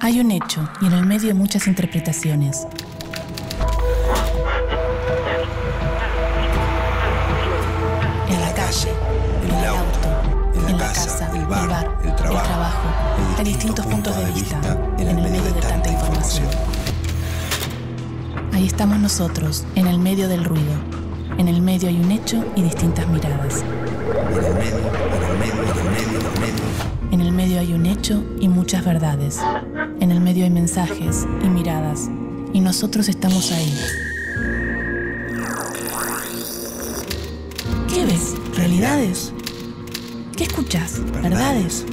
Hay un hecho y en el medio muchas interpretaciones. En la calle, en el auto, en la casa, el bar, el trabajo. Hay distintos puntos de vista en el medio de tanta información. Ahí estamos nosotros, en el medio del ruido. En el medio hay un hecho y distintas miradas. En el medio hay un hecho y muchas verdades. En el medio hay mensajes y miradas. Y nosotros estamos ahí. ¿Qué ves? ¿Realidades? ¿Qué escuchas? ¿Verdades?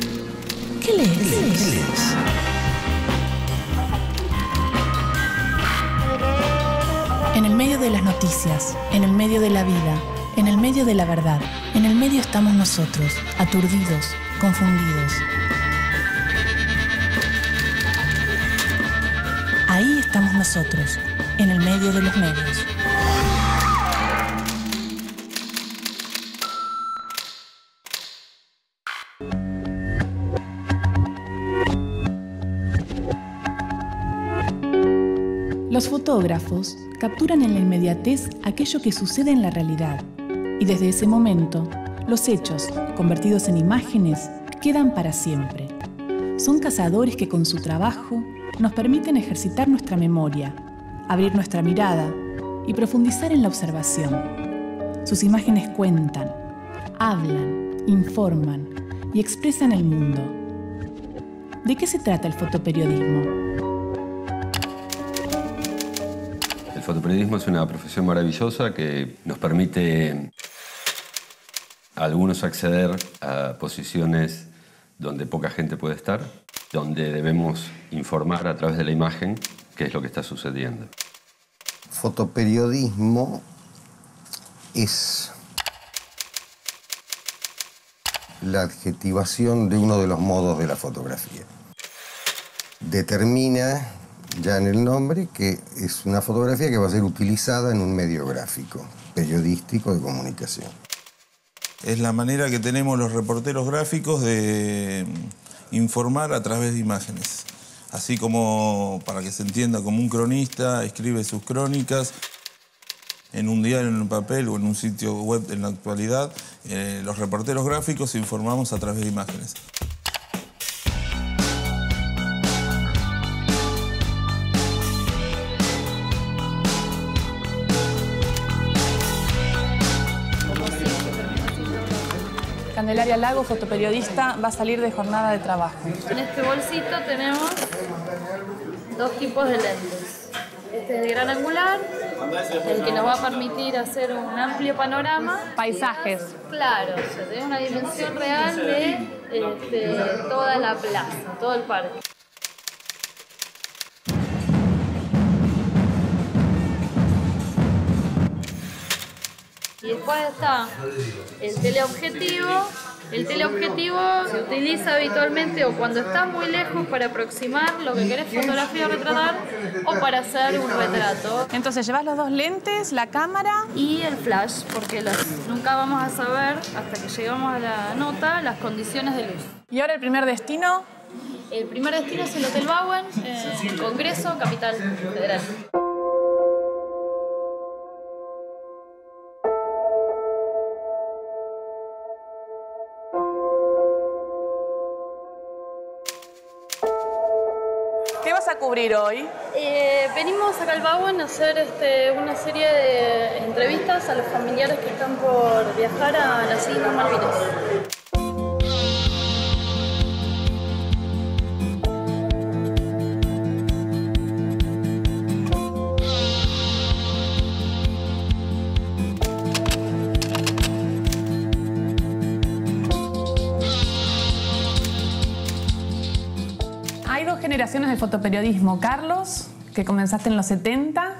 ¿Qué lees? En el medio de las noticias, en el medio de la vida, en el medio de la verdad, en el medio estamos nosotros, aturdidos, confundidos. Ahí estamos nosotros, en el medio de los medios. Los fotógrafos capturan en la inmediatez aquello que sucede en la realidad y desde ese momento los hechos, convertidos en imágenes, quedan para siempre. Son cazadores que con su trabajo nos permiten ejercitar nuestra memoria, abrir nuestra mirada y profundizar en la observación. Sus imágenes cuentan, hablan, informan y expresan el mundo. ¿De qué se trata el fotoperiodismo? El fotoperiodismo es una profesión maravillosa que nos permite a algunos acceder a posiciones donde poca gente puede estar, donde debemos informar a través de la imagen qué es lo que está sucediendo. Fotoperiodismo es la adjetivación de uno de los modos de la fotografía. Determina ya en el nombre que es una fotografía que va a ser utilizada en un medio gráfico, periodístico de comunicación. Es la manera que tenemos los reporteros gráficos de informar a través de imágenes. Así como, para que se entienda, como un cronista escribe sus crónicas en un diario, en un papel o en un sitio web en la actualidad, los reporteros gráficos informamos a través de imágenes. Candelaria Lago, fotoperiodista, va a salir de jornada de trabajo. En este bolsito tenemos dos tipos de lentes. Este es de gran angular, el que nos va a permitir hacer un amplio panorama. Paisajes. Claro, o sea, tiene una dimensión real de toda la plaza, todo el parque. Y después está el teleobjetivo. El teleobjetivo se utiliza habitualmente o cuando estás muy lejos para aproximar lo que querés fotografiar o retratar o para hacer un retrato. Entonces llevas los dos lentes, la cámara Y el flash, porque nunca vamos a saber, hasta que llegamos a la nota, las condiciones de luz. ¿Y ahora el primer destino? El primer destino es el Hotel Bauen, Congreso, Capital Federal. ¿Qué vas a cubrir hoy? Venimos acá al Bauen a hacer una serie de entrevistas a los familiares que están por viajar a las Islas Malvinas. Hay dos generaciones de fotoperiodismo. Carlos, que comenzaste en los 70,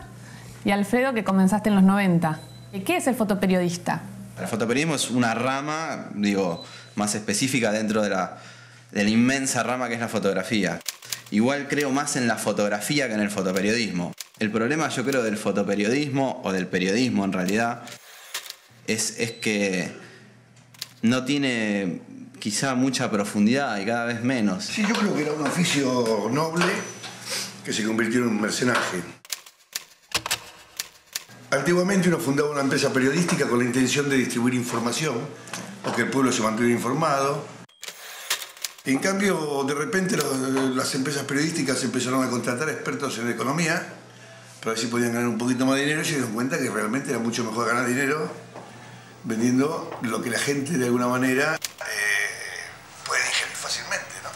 y Alfredo, que comenzaste en los 90. ¿Qué es el fotoperiodista? El fotoperiodismo es una rama, más específica dentro de la inmensa rama que es la fotografía. Igual creo más en la fotografía que en el fotoperiodismo. El problema, yo creo, del fotoperiodismo, o del periodismo en realidad, es que no tiene quizá mucha profundidad y cada vez menos. Sí, yo creo que era un oficio noble que se convirtió en un mercenaje. Antiguamente uno fundaba una empresa periodística con la intención de distribuir información, o que el pueblo se mantuviera informado. En cambio, de repente las empresas periodísticas empezaron a contratar expertos en economía para ver si podían ganar un poquito más de dinero y se dieron cuenta que realmente era mucho mejor ganar dinero vendiendo lo que la gente de alguna manera puede digerir fácilmente, ¿no?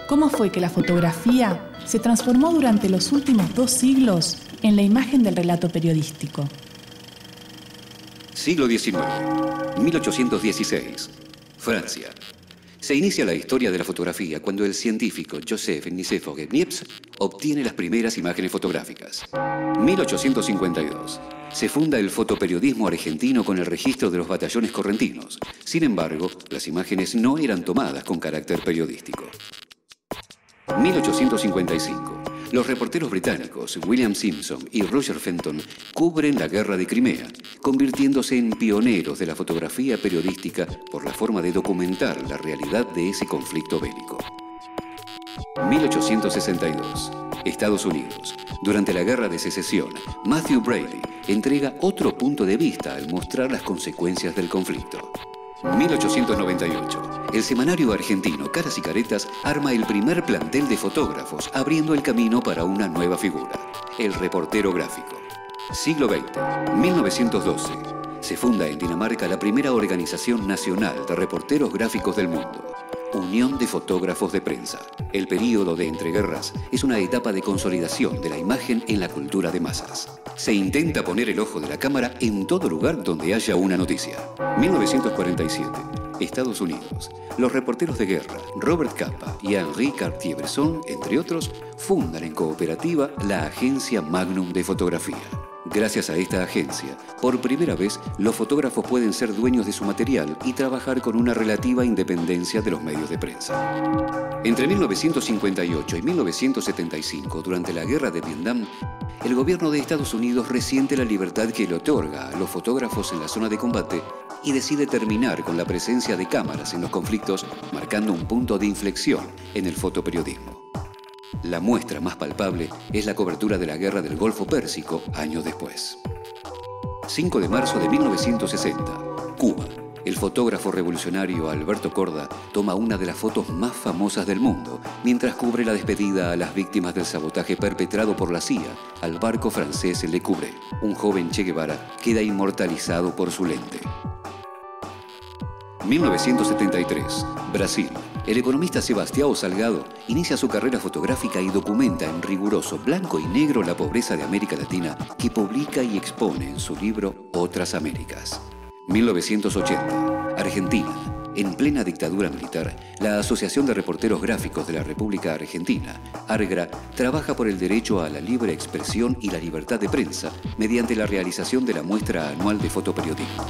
¿Cómo fue que la fotografía se transformó durante los últimos 2 siglos en la imagen del relato periodístico? Siglo XIX, 1816, Francia. Se inicia la historia de la fotografía cuando el científico Joseph Nicéphore Niepce obtiene las primeras imágenes fotográficas. 1852. Se funda el fotoperiodismo argentino con el registro de los batallones correntinos. Sin embargo, las imágenes no eran tomadas con carácter periodístico. 1855. Los reporteros británicos William Simpson y Roger Fenton cubren la guerra de Crimea, convirtiéndose en pioneros de la fotografía periodística por la forma de documentar la realidad de ese conflicto bélico. 1862. Estados Unidos. Durante la Guerra de Secesión, Matthew Brady entrega otro punto de vista al mostrar las consecuencias del conflicto. 1898. El semanario argentino Caras y Caretas arma el primer plantel de fotógrafos, abriendo el camino para una nueva figura, el reportero gráfico. Siglo XX, 1912. Se funda en Dinamarca la primera organización nacional de reporteros gráficos del mundo, Unión de Fotógrafos de Prensa. El período de entreguerras es una etapa de consolidación de la imagen en la cultura de masas. Se intenta poner el ojo de la cámara en todo lugar donde haya una noticia. 1947. Estados Unidos. Los reporteros de guerra Robert Capa y Henri Cartier-Bresson, entre otros, fundan en cooperativa la agencia Magnum de fotografía. Gracias a esta agencia, por primera vez, los fotógrafos pueden ser dueños de su material y trabajar con una relativa independencia de los medios de prensa. Entre 1958 y 1975, durante la Guerra de Vietnam, el gobierno de Estados Unidos resiente la libertad que le otorga a los fotógrafos en la zona de combate y decide terminar con la presencia de cámaras en los conflictos, marcando un punto de inflexión en el fotoperiodismo. La muestra más palpable es la cobertura de la Guerra del Golfo Pérsico años después. 5 de marzo de 1960, Cuba. El fotógrafo revolucionario Alberto Korda toma una de las fotos más famosas del mundo mientras cubre la despedida a las víctimas del sabotaje perpetrado por la CIA al barco francés Le Couvreur. Un joven Che Guevara queda inmortalizado por su lente. 1973, Brasil. El economista Sebastião Salgado inicia su carrera fotográfica y documenta en riguroso blanco y negro la pobreza de América Latina que publica y expone en su libro Otras Américas. 1980, Argentina. En plena dictadura militar, la Asociación de Reporteros Gráficos de la República Argentina, ARGRA, trabaja por el derecho a la libre expresión y la libertad de prensa mediante la realización de la muestra anual de fotoperiodismo.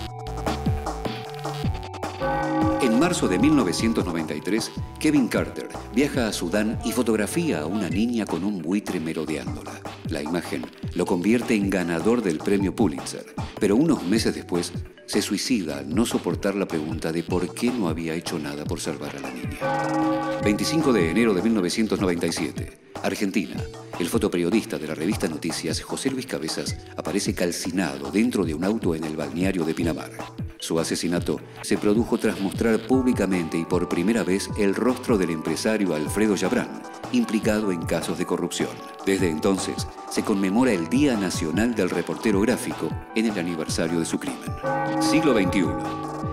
En marzo de 1993, Kevin Carter viaja a Sudán y fotografía a una niña con un buitre merodeándola. La imagen lo convierte en ganador del premio Pulitzer, pero unos meses después se suicida al no soportar la pregunta de por qué no había hecho nada por salvar a la niña. 25 de enero de 1997, Argentina. El fotoperiodista de la revista Noticias, José Luis Cabezas, aparece calcinado dentro de un auto en el balneario de Pinamar. Su asesinato se produjo tras mostrar públicamente y por primera vez el rostro del empresario Alfredo Yabrán, implicado en casos de corrupción. Desde entonces, se conmemora el Día Nacional del Reportero Gráfico en el aniversario de su crimen. Siglo XXI.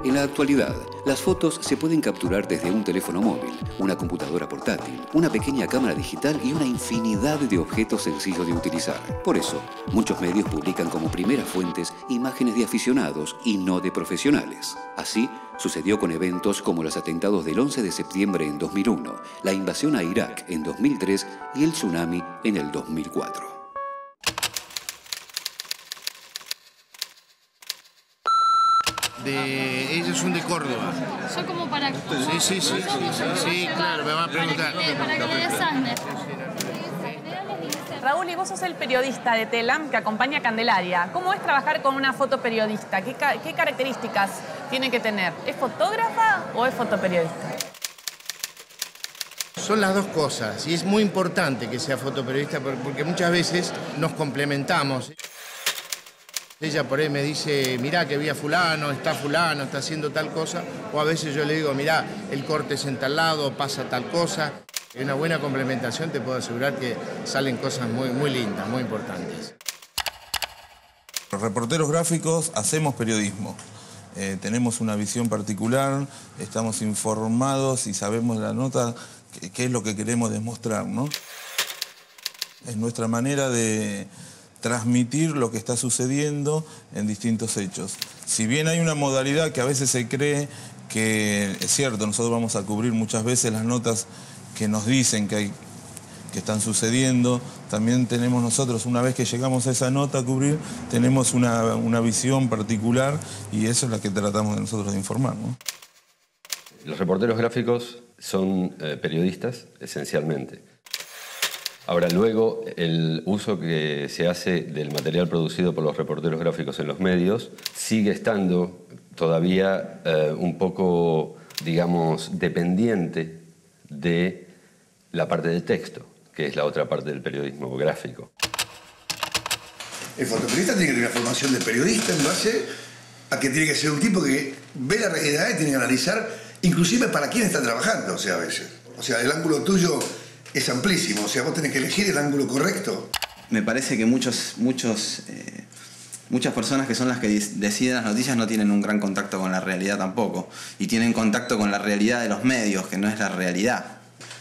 En la actualidad, las fotos se pueden capturar desde un teléfono móvil, una computadora portátil, una pequeña cámara digital y una infinidad de objetos sencillos de utilizar. Por eso, muchos medios publican como primeras fuentes imágenes de aficionados y no de profesionales. Así, sucedió con eventos como los atentados del 11 de septiembre en 2001, la invasión a Irak en 2003 y el tsunami en el 2004. Ellos son de Córdoba. Yo como para... Sí, claro, me va a preguntar. Para que le desasne. Raúl, y vos sos el periodista de Telam que acompaña a Candelaria. ¿Cómo es trabajar con una fotoperiodista? ¿Qué características tiene que tener? ¿Es fotógrafa o es fotoperiodista? Son las dos cosas y es muy importante que sea fotoperiodista porque muchas veces nos complementamos. Ella por ahí me dice, mirá que vi a fulano, está haciendo tal cosa. O a veces yo le digo, mirá, el corte es en tal lado, pasa tal cosa. En una buena complementación te puedo asegurar que salen cosas muy lindas, muy importantes. Los reporteros gráficos hacemos periodismo. Tenemos una visión particular, estamos informados y sabemos la nota, qué es lo que queremos demostrar, ¿no? Es nuestra manera de transmitir lo que está sucediendo en distintos hechos. Si bien hay una modalidad que a veces se cree que, es cierto, nosotros vamos a cubrir muchas veces las notas que nos dicen que están sucediendo, también tenemos nosotros, una vez que llegamos a esa nota a cubrir, tenemos una visión particular y eso es la que tratamos de nosotros de informar, ¿no? Los reporteros gráficos son periodistas, esencialmente. Ahora, luego, el uso que se hace del material producido por los reporteros gráficos en los medios sigue estando todavía un poco, digamos, dependiente de la parte del texto, que es la otra parte del periodismo gráfico. El fotoperiodista tiene que tener una formación de periodista en base a que tiene que ser un tipo que ve la realidad y tiene que analizar, inclusive para quién está trabajando, o sea, a veces. O sea, el ángulo tuyo es amplísimo, o sea, vos tenés que elegir el ángulo correcto. Me parece que muchas personas que son las que deciden las noticias no tienen un gran contacto con la realidad tampoco. Y tienen contacto con la realidad de los medios, que no es la realidad.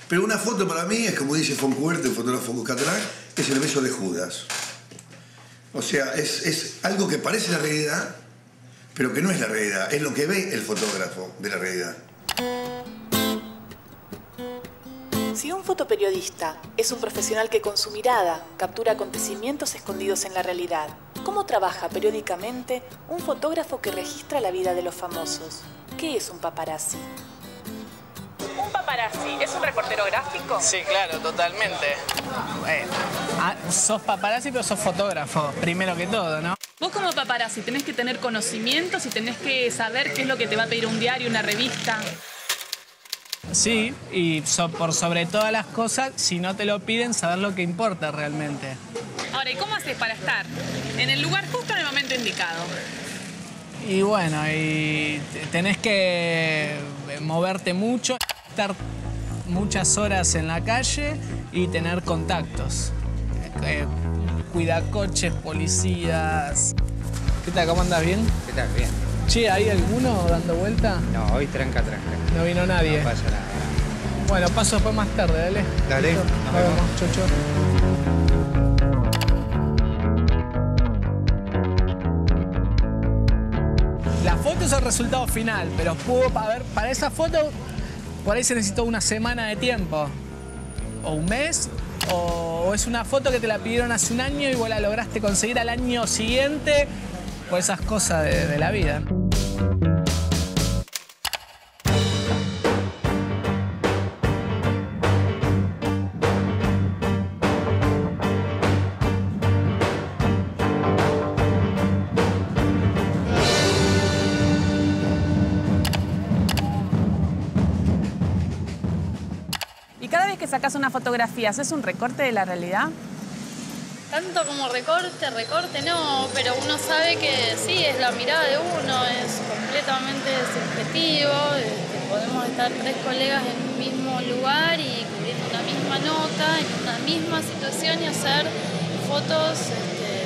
Pero una foto para mí es, como dice Foncuberto, el fotógrafo catalán, es el beso de Judas. O sea, es algo que parece la realidad, pero que no es la realidad. Es lo que ve el fotógrafo de la realidad. Si un fotoperiodista es un profesional que con su mirada captura acontecimientos escondidos en la realidad, ¿cómo trabaja periódicamente un fotógrafo que registra la vida de los famosos? ¿Qué es un paparazzi? ¿Un paparazzi es un reportero gráfico? Sí, claro, totalmente. Sos paparazzi, pero sos fotógrafo, primero que todo, ¿no? Vos como paparazzi tenés que tener conocimientos y tenés que saber qué es lo que te va a pedir un diario, una revista. Sí, y por sobre todas las cosas, si no te lo piden, saber lo que importa realmente. Ahora, ¿y cómo haces para estar en el lugar justo en el momento indicado? Y bueno, y tenés que moverte mucho, estar muchas horas en la calle y tener contactos. Cuidacoches, policías. ¿Qué tal? ¿Cómo andás? ¿Bien? ¿Qué tal? Bien. Che, ¿hay alguno dando vuelta? No, hoy tranca. No vino nadie. No pasa nada. Bueno, paso después más tarde, dale. Dale, nos vemos. Chau, chau. La foto es el resultado final, pero para esa foto por ahí se necesitó una semana de tiempo. O un mes, o es una foto que te la pidieron hace un año y vos la lograste conseguir al año siguiente por esas cosas de la vida. Sacas una fotografía, ¿haces un recorte de la realidad? Tanto como recorte no, pero uno sabe que sí, es la mirada de uno, es completamente subjetivo, podemos estar 3 colegas en un mismo lugar y cubriendo una misma nota, en una misma situación y hacer fotos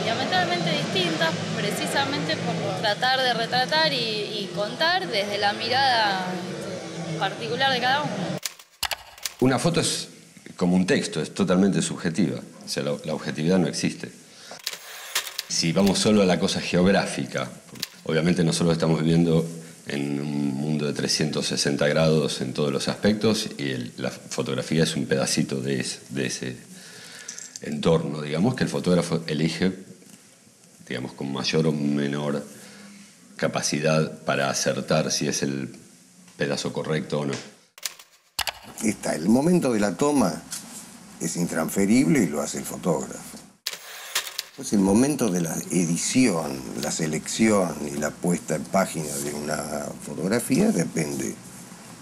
diametralmente distintas, precisamente por tratar de retratar y contar desde la mirada particular de cada uno. Una foto es como un texto, es totalmente subjetiva. O sea, la objetividad no existe. Si vamos solo a la cosa geográfica, obviamente nosotros estamos viviendo en un mundo de 360 grados en todos los aspectos y la fotografía es un pedacito de ese entorno, digamos, que el fotógrafo elige, digamos, con mayor o menor capacidad para acertar si es el pedazo correcto o no. Está el momento de la toma, es intransferible y lo hace el fotógrafo. Pues el momento de la edición, la selección y la puesta en página de una fotografía depende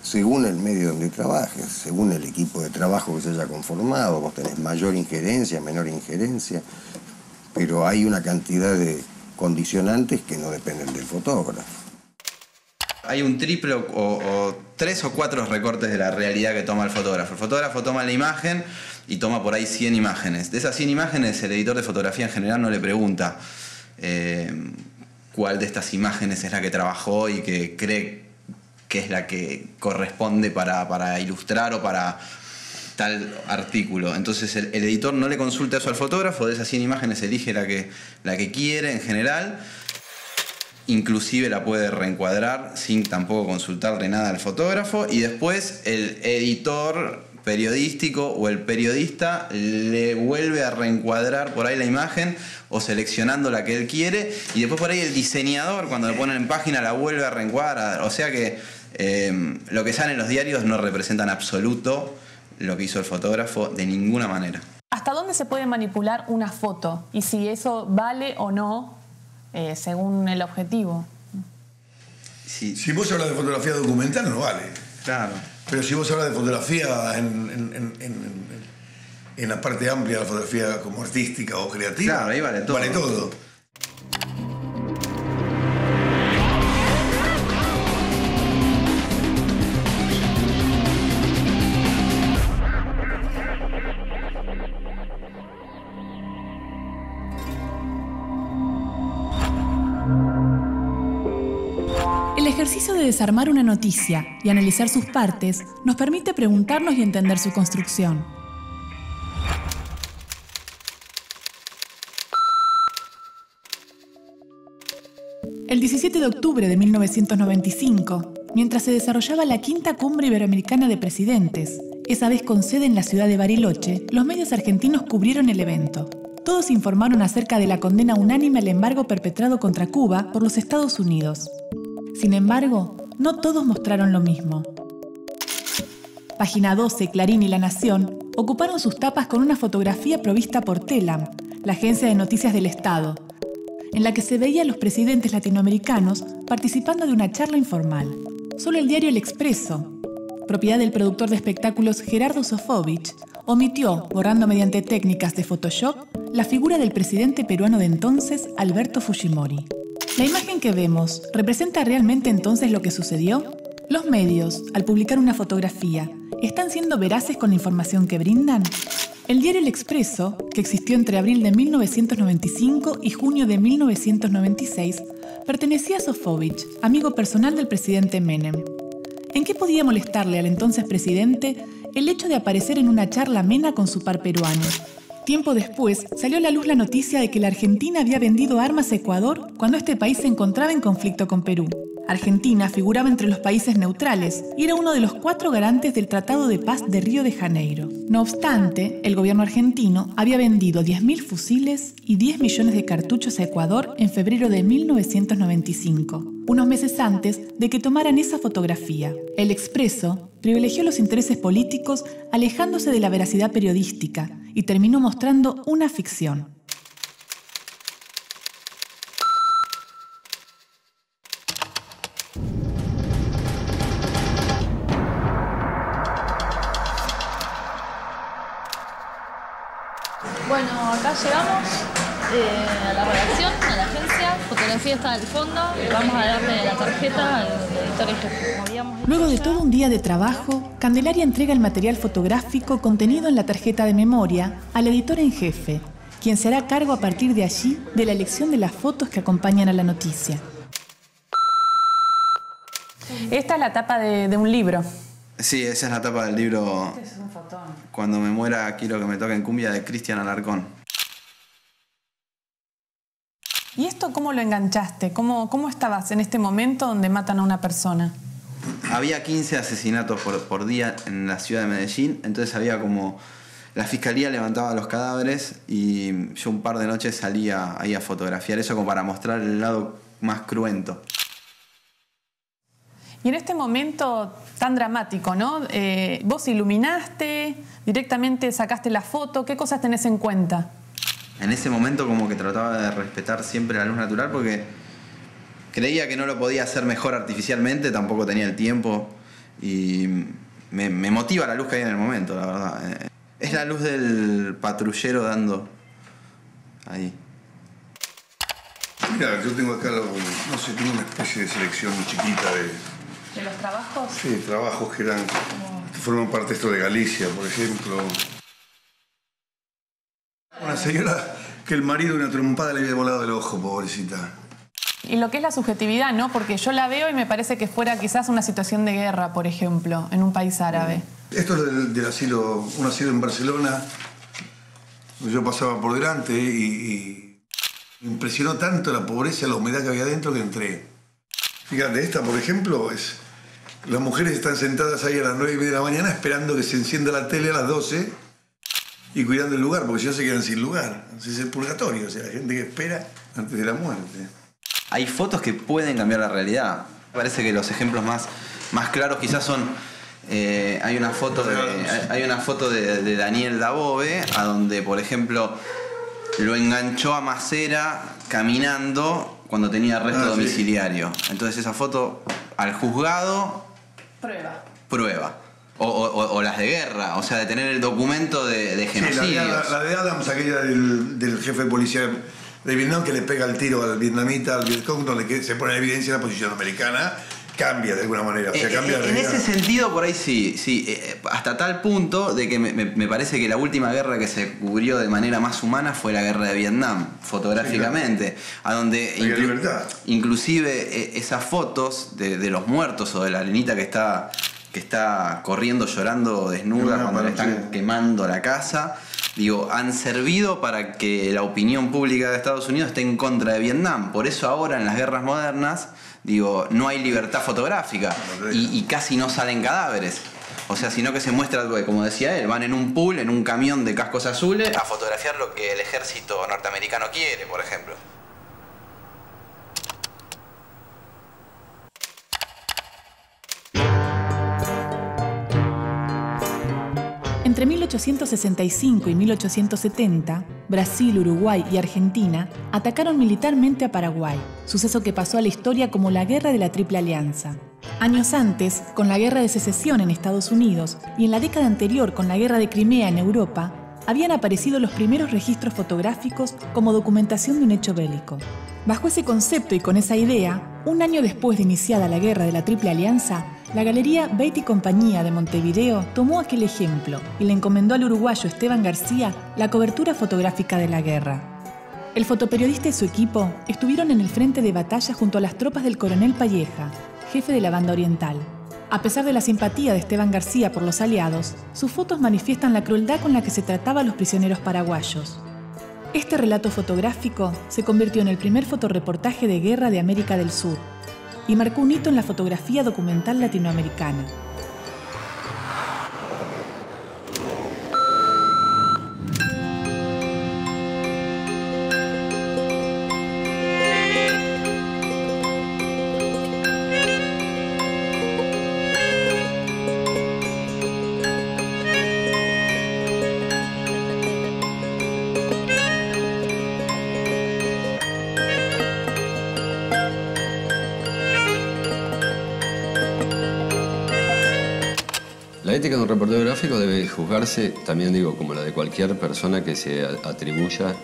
según el medio donde trabajes, según el equipo de trabajo que se haya conformado. Vos tenés mayor injerencia, menor injerencia, pero hay una cantidad de condicionantes que no dependen del fotógrafo. Hay un triple o 3 o 4 recortes de la realidad que toma el fotógrafo. El fotógrafo toma la imagen y toma por ahí 100 imágenes. De esas 100 imágenes, el editor de fotografía en general no le pregunta cuál de estas imágenes es la que trabajó y que cree que es la que corresponde para ilustrar o para tal artículo. Entonces el editor no le consulta eso al fotógrafo, de esas 100 imágenes elige la que quiere en general. Inclusive la puede reencuadrar sin tampoco consultarle nada al fotógrafo, y después el editor periodístico o el periodista le vuelve a reencuadrar por ahí la imagen o seleccionando la que él quiere, y después por ahí el diseñador cuando lo ponen en página la vuelve a reencuadrar. O sea que lo que sale en los diarios no representa en absoluto lo que hizo el fotógrafo de ninguna manera. ¿Hasta dónde se puede manipular una foto? Y si eso vale o no según el objetivo. Si vos hablas de fotografía documental, no vale. Claro. Pero si vos hablas de fotografía en la parte amplia de la fotografía como artística o creativa, claro, ahí vale todo. Vale todo. El ejercicio de desarmar una noticia y analizar sus partes nos permite preguntarnos y entender su construcción. El 17 de octubre de 1995, mientras se desarrollaba la quinta cumbre iberoamericana de presidentes, esa vez con sede en la ciudad de Bariloche, los medios argentinos cubrieron el evento. Todos informaron acerca de la condena unánime al embargo perpetrado contra Cuba por los Estados Unidos. Sin embargo, no todos mostraron lo mismo. Página 12, Clarín y La Nación ocuparon sus tapas con una fotografía provista por Telam, la agencia de noticias del Estado, en la que se veía a los presidentes latinoamericanos participando de una charla informal. Solo el diario El Expreso, propiedad del productor de espectáculos Gerardo Sofovich, omitió, borrando mediante técnicas de Photoshop, la figura del presidente peruano de entonces, Alberto Fujimori. ¿La imagen que vemos representa realmente entonces lo que sucedió? ¿Los medios, al publicar una fotografía, están siendo veraces con la información que brindan? El diario El Expreso, que existió entre abril de 1995 y junio de 1996, pertenecía a Sofovich, amigo personal del presidente Menem. ¿En qué podía molestarle al entonces presidente el hecho de aparecer en una charla amena con su par peruano? Tiempo después, salió a la luz la noticia de que la Argentina había vendido armas a Ecuador cuando este país se encontraba en conflicto con Perú. Argentina figuraba entre los países neutrales y era uno de los 4 garantes del Tratado de Paz de Río de Janeiro. No obstante, el gobierno argentino había vendido 10.000 fusiles y 10 millones de cartuchos a Ecuador en febrero de 1995, unos meses antes de que tomaran esa fotografía. El Expreso privilegió los intereses políticos alejándose de la veracidad periodística y terminó mostrando una ficción. Bueno, acá llegamos a la redacción, a la agencia. Fotografía está al fondo. Vamos a darle la tarjeta al editor en jefe. Luego de todo un día de trabajo, Candelaria entrega el material fotográfico contenido en la tarjeta de memoria al editor en jefe, quien se hará cargo a partir de allí de la elección de las fotos que acompañan a la noticia. Esta es la tapa de un libro. Sí, esa es la tapa del libro. Este es un fotón. Cuando me muera quiero que me toquen cumbia, de Cristian Alarcón. ¿Y esto cómo lo enganchaste? ¿Cómo estabas en este momento donde matan a una persona? Había 15 asesinatos por día en la ciudad de Medellín, entonces había como... La fiscalía levantaba los cadáveres y yo un par de noches salía ahí a fotografiar eso como para mostrar el lado más cruento. Y en este momento tan dramático, ¿no? Vos iluminaste, directamente sacaste la foto, ¿qué cosas tenés en cuenta? En ese momento como que trataba de respetar siempre la luz natural porque creía que no lo podía hacer mejor artificialmente, tampoco tenía el tiempo y me motiva la luz que hay en el momento, la verdad. Es la luz del patrullero dando ahí. Mira, yo tengo acá, no sé, tengo una especie de selección chiquita ¿De los trabajos? Sí, trabajos que forman parte de esto de Galicia, por ejemplo. Una señora que el marido de una trompada le había volado el ojo, pobrecita. Y lo que es la subjetividad, ¿no? Porque yo la veo y me parece que fuera quizás una situación de guerra, por ejemplo, en un país árabe. Esto es del asilo, un asilo en Barcelona. Yo pasaba por delante y me impresionó tanto la pobreza, la humedad que había dentro que entré. Fíjate, esta, por ejemplo, las mujeres están sentadas ahí a las 9:30 de la mañana esperando que se encienda la tele a las 12 y cuidando el lugar, porque si no se quedan sin lugar. Es el purgatorio, o sea, la gente que espera antes de la muerte. Hay fotos que pueden cambiar la realidad. Me parece que los ejemplos más claros quizás son... hay una foto de Daniel Dabove, a donde, por ejemplo, lo enganchó a Macera caminando cuando tenía arresto domiciliario. Entonces esa foto, al juzgado... Prueba. O las de guerra, o sea, de tener el documento de genocidio. Sí, la de Adams, aquella del jefe de policía de Vietnam que le pega el tiro al vietnamita, al Vietcong, donde se pone en evidencia la posición americana, cambia de alguna manera. O sea, cambia en ese sentido, por ahí sí. Hasta tal punto de que me parece que la última guerra que se cubrió de manera más humana fue la guerra de Vietnam, fotográficamente. Sí, claro. A donde inclusive esas fotos de los muertos o de la nenita que está corriendo, llorando desnuda cuando le están quemando la casa, digo, han servido para que la opinión pública de Estados Unidos esté en contra de Vietnam. Por eso ahora en las guerras modernas, digo, no hay libertad fotográfica y casi no salen cadáveres. O sea, sino que se muestra, como decía él, van en un pool, en un camión de cascos azules, a fotografiar lo que el ejército norteamericano quiere, por ejemplo. Entre 1865 y 1870, Brasil, Uruguay y Argentina atacaron militarmente a Paraguay, suceso que pasó a la historia como la Guerra de la Triple Alianza. Años antes, con la Guerra de Secesión en Estados Unidos y en la década anterior con la Guerra de Crimea en Europa, habían aparecido los primeros registros fotográficos como documentación de un hecho bélico. Bajo ese concepto y con esa idea, un año después de iniciada la Guerra de la Triple Alianza, la Galería Beit y Compañía de Montevideo tomó aquel ejemplo y le encomendó al uruguayo Esteban García la cobertura fotográfica de la guerra. El fotoperiodista y su equipo estuvieron en el frente de batalla junto a las tropas del coronel Palleja, jefe de la Banda Oriental. A pesar de la simpatía de Esteban García por los aliados, sus fotos manifiestan la crueldad con la que se trataba a los prisioneros paraguayos. Este relato fotográfico se convirtió en el primer fotoreportaje de guerra de América del Sur y marcó un hito en la fotografía documental latinoamericana. La ética de un reportero gráfico debe juzgarse, también digo, como la de cualquier persona que se atribuya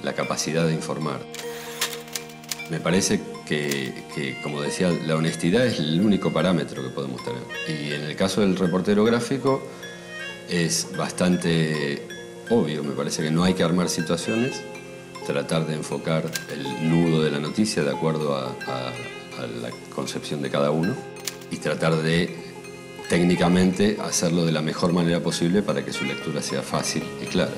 la capacidad de informar. Me parece que, como decía, la honestidad es el único parámetro que podemos tener. Y en el caso del reportero gráfico es bastante obvio, me parece que no hay que armar situaciones, tratar de enfocar el nudo de la noticia de acuerdo a la concepción de cada uno y tratar de técnicamente hacerlo de la mejor manera posible para que su lectura sea fácil y clara.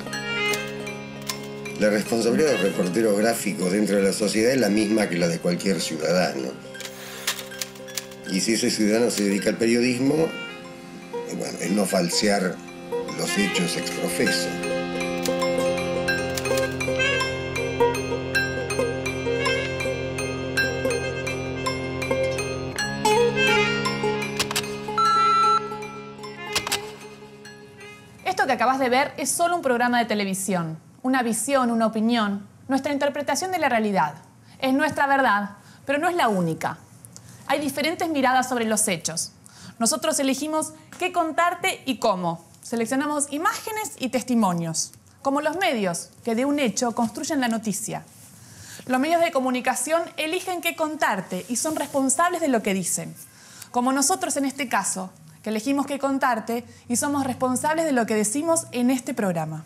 La responsabilidad del reportero gráfico dentro de la sociedad es la misma que la de cualquier ciudadano. Y si ese ciudadano se dedica al periodismo, bueno, es no falsear los hechos ex profeso. Eso que acabas de ver es solo un programa de televisión, una visión, una opinión, nuestra interpretación de la realidad. Es nuestra verdad, pero no es la única. Hay diferentes miradas sobre los hechos. Nosotros elegimos qué contarte y cómo. Seleccionamos imágenes y testimonios, como los medios que de un hecho construyen la noticia. Los medios de comunicación eligen qué contarte y son responsables de lo que dicen. Como nosotros en este caso, que elegimos qué contarte y somos responsables de lo que decimos en este programa.